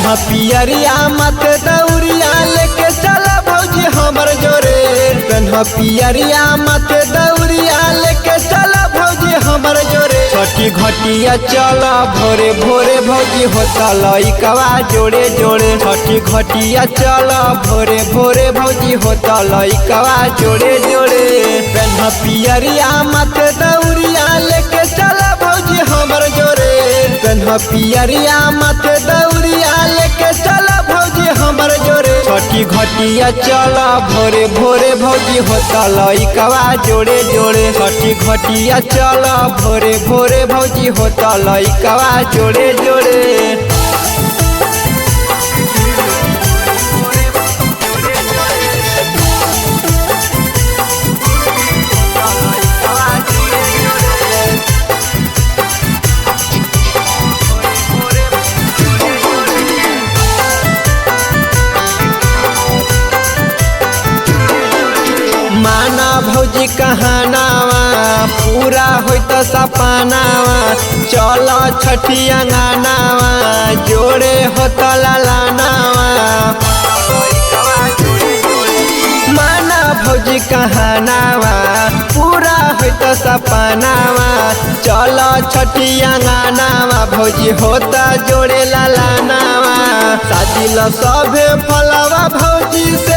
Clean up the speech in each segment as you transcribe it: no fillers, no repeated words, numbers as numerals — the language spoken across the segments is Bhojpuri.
पेन्हा पियरिया मत दौरिया लेके चला भौजी हमर जोरे। पेन्हा पियरिया मत दौरिया लेके चला भौजी हमर जोरे। छठी घटिया चला भोरे भोरे भौजी होता लइकवा जोड़े जोड़े। छठी घटिया चला भोरे भोरे भौजी होता लइकवा जोड़े जोड़े। पेन्हा पियरिया मत दौरिया लेके चला भौजी हमर जोरे। पेन्हा पियरिया मत दौरिया लेके चला भौजी हमर जोरे। छठी घटिया चला भोरे भोरे भौजी होता लइकवा जोड़े जोड़े। छठी घटिया चला भोरे भोरे भौजी होता लइकवा जोड़े जोड़े। माना भौजी कहानावा पूरा होत सपनावा। चल छठी अंगनावा जोड़े होता लालानावा। माना भौजी कहानावा पूरा होत सपनावा। चल छठी अंगनावा भौजी होता जोड़े लालानावा। साजिल सभे फलवा भौजी से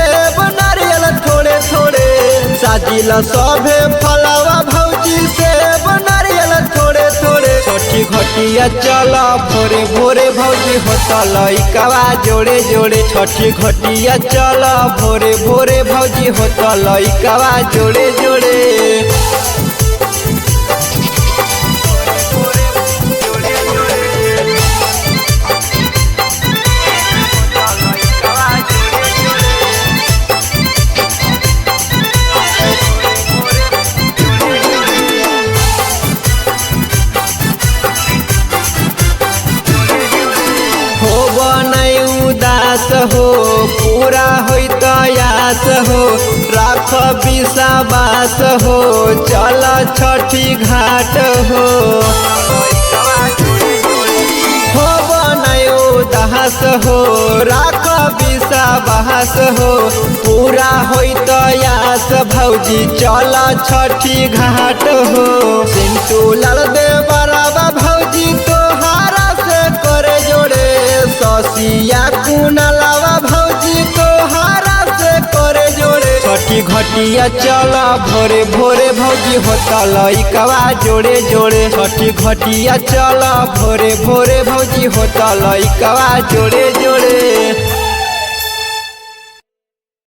नारियल थोड़े थोड़े। साजिल सभे फलवा भौजी से नारियल थोड़े थोड़े। छठी घटिया चला भोरे भोरे भौजी होता लइकवा जोड़े जोड़े। छठी घटिया चला भोरे भोरे भौजी होता लइकवा जोड़े जोड़े। उदास हो पूरा होइत आस हो। राख विश्वास हो चल छठी घाट हो। उदास हो राख विश्वास हो पूरा होइत आस भौजी चल छठी घाट हो। सिंटू लाल दे बराबा भौजी तोहारा से करे जोड़े। ससिया कुनलावा भौजी तोहारा से करे जोड़े। छठी घटिया चला भोरे भोरे भौजी होता लइकवा जोड़े जोड़े। छठी घटिया चला भोरे भोरे भौजी होता लइकवा जोड़े जोड़े।